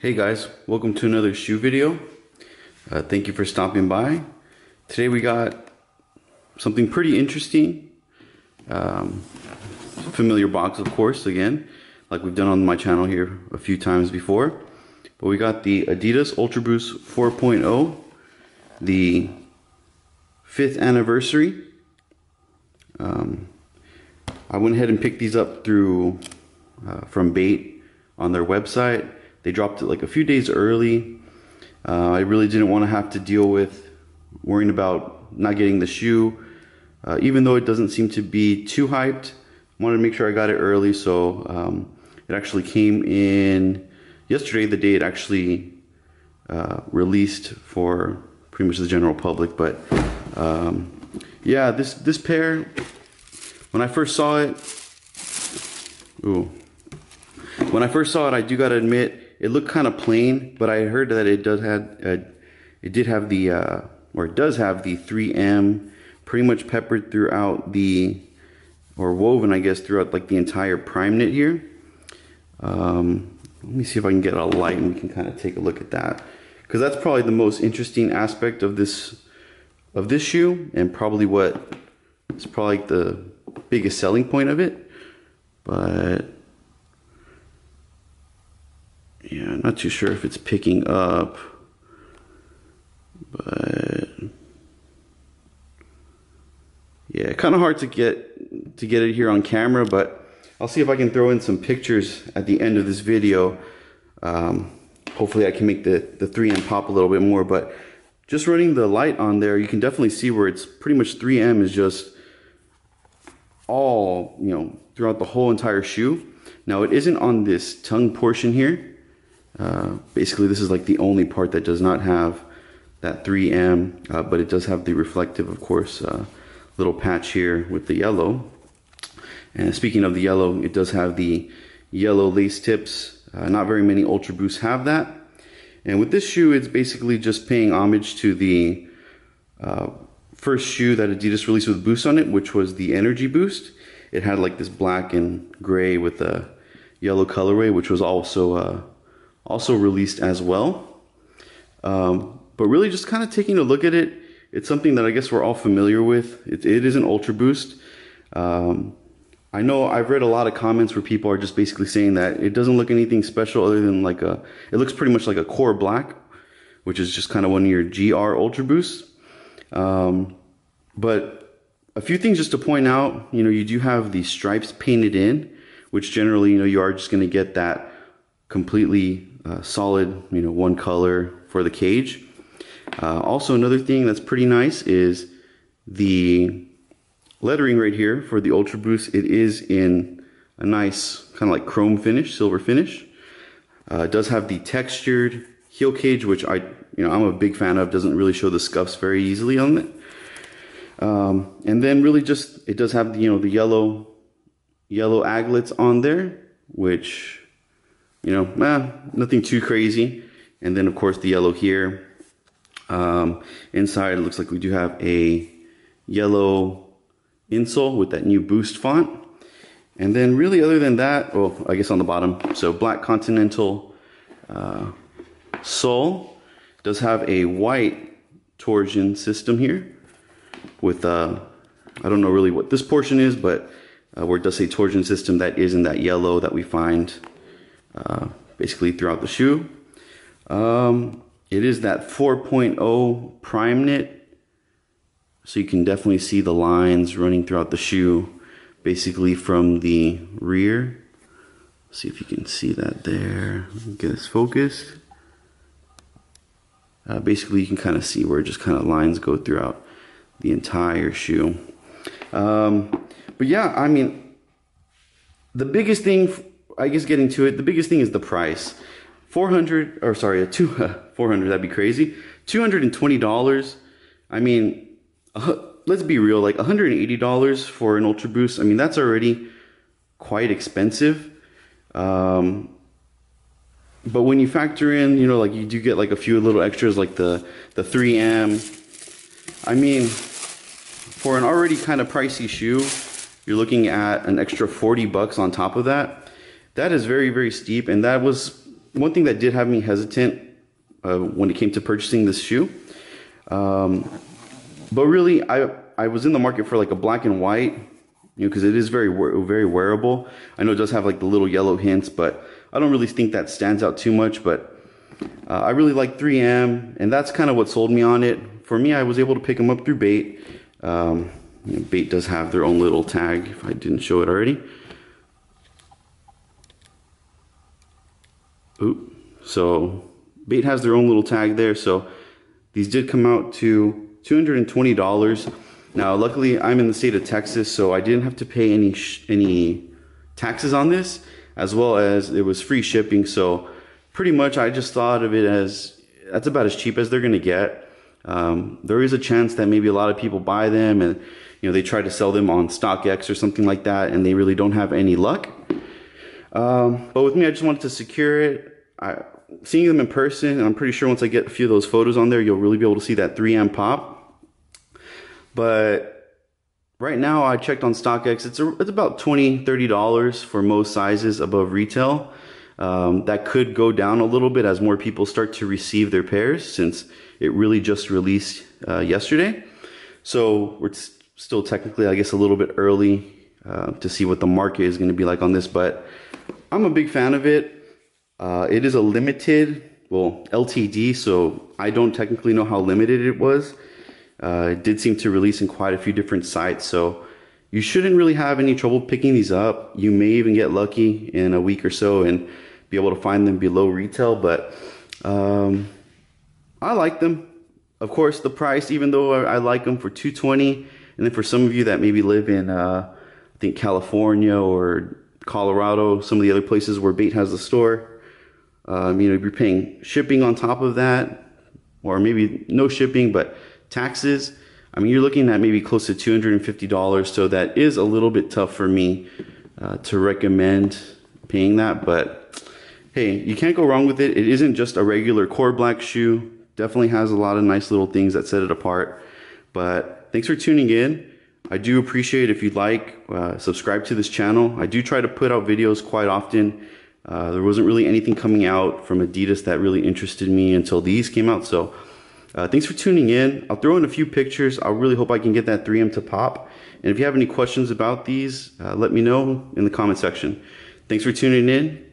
Hey guys, welcome to another shoe video. Thank you for stopping by. Today we got something pretty interesting. Familiar box, of course, again, like we've done on my channel here a few times before. But we got the Adidas Ultra Boost 4.0, the 5th anniversary. I went ahead and picked these up from Bait on their website. They dropped it like a few days early. I really didn't want to have to deal with worrying about not getting the shoe. Even though it doesn't seem to be too hyped, I wanted to make sure I got it early. So it actually came in yesterday, the day it actually released for pretty much the general public. But yeah, this pair, when I first saw it, I do gotta admit, it looked kind of plain, but I heard that it does have it does have the 3M pretty much peppered throughout or woven, I guess, throughout like the entire prime knit here. Let me see if I can get a light and we can kind of take a look at that, because that's probably the most interesting aspect of this shoe, and probably it's probably like the biggest selling point of it. But yeah, I'm not too sure if it's picking up, but yeah, kind of hard to get it here on camera, but I'll see if I can throw in some pictures at the end of this video. Hopefully I can make the 3M pop a little bit more, but just running the light on there, you can definitely see where it's pretty much 3M is just all, throughout the whole entire shoe. Now it isn't on this tongue portion here. Basically this is like the only part that does not have that 3M, but it does have the reflective, of course, little patch here with the yellow. And speaking of the yellow, it does have the yellow lace tips. Not very many Ultra Boosts have that. And with this shoe, it's basically just paying homage to the first shoe that Adidas released with Boost on it, which was the Energy Boost. It had like this black and gray with a yellow colorway, which was also released as well. But really just kind of taking a look at it, it's something that I guess we're all familiar with. It is an Ultra Boost. I know I've read a lot of comments where people are just basically saying that it doesn't look anything special other than it looks pretty much like a core black, which is just kind of one of your GR Ultra Boosts. But a few things just to point out, you do have the stripes painted in, which generally, you are just going to get that completely solid, one color for the cage. Also, another thing that's pretty nice is the lettering right here for the Ultra Boost. It is in a nice kind of like chrome finish, silver finish. It does have the textured heel cage, which I'm a big fan of. Doesn't really show the scuffs very easily on it. And then really just, it does have the yellow aglets on there, which nothing too crazy. And then of course the yellow here. Inside it looks like we do have a yellow insole with that new Boost font. And then really other than that, well, I guess on the bottom, so black Continental sole. Does have a white torsion system here with I don't know really what this portion is, but where it does say torsion system, that is in that yellow that we find basically throughout the shoe. It is that 4.0 prime knit, so you can definitely see the lines running throughout the shoe, basically from the rear. See if you can see that there. Get this focused. Basically you can kind of see where just kind of lines go throughout the entire shoe. But yeah, I mean, the biggest thing, I guess getting to it, the biggest thing is the price. 400, or sorry, 400, that'd be crazy. $220. I mean, let's be real, like $180 for an Ultra Boost. I mean, that's already quite expensive. But when you factor in, like you do get like a few little extras like the 3M. I mean, for an already kind of pricey shoe, you're looking at an extra $40 on top of that. That is very, very steep, and that was one thing that did have me hesitant when it came to purchasing this shoe. But really, I was in the market for like a black and white, you know, because it is very wearable. I know it does have like the little yellow hints, but I don't really think that stands out too much. But I really like 3M, and that's kind of what sold me on it. For me, I was able to pick them up through Bait. You know, Bait does have their own little tag, if I didn't show it already. Ooh, so Bait has their own little tag there. So these did come out to $220. Now, luckily, I'm in the state of Texas, so I didn't have to pay any taxes on this, as well as it was free shipping. So pretty much, I just thought of it as that's about as cheap as they're gonna get. There is a chance that maybe a lot of people buy them, and you know they try to sell them on StockX or something like that, and they really don't have any luck. But with me, I just wanted to secure it. Seeing them in person, and I'm pretty sure once I get a few of those photos on there, you'll really be able to see that 3M pop. But right now, I checked on StockX. It's about $20–30 for most sizes above retail. That could go down a little bit as more people start to receive their pairs, since it really just released yesterday. So we're still technically, I guess, a little bit early to see what the market is going to be like on this. But I'm a big fan of it. It is a limited, well, LTD, so I don't technically know how limited it was. It did seem to release in quite a few different sites, so you shouldn't really have any trouble picking these up. You may even get lucky in a week or so and be able to find them below retail, but I like them. Of course, the price, even though I like them for $220, and then for some of you that maybe live in, I think California or Colorado, some of the other places where Bait has the store, you know, if you're paying shipping on top of that, or maybe no shipping, but taxes, I mean, you're looking at maybe close to $250. So that is a little bit tough for me to recommend paying that. But hey, you can't go wrong with it. It isn't just a regular core black shoe. Definitely has a lot of nice little things that set it apart. But thanks for tuning in. I do appreciate if you'd like, subscribe to this channel. I do try to put out videos quite often. There wasn't really anything coming out from Adidas that really interested me until these came out. So thanks for tuning in. I'll throw in a few pictures. I really hope I can get that 3M to pop. And if you have any questions about these, let me know in the comment section. Thanks for tuning in.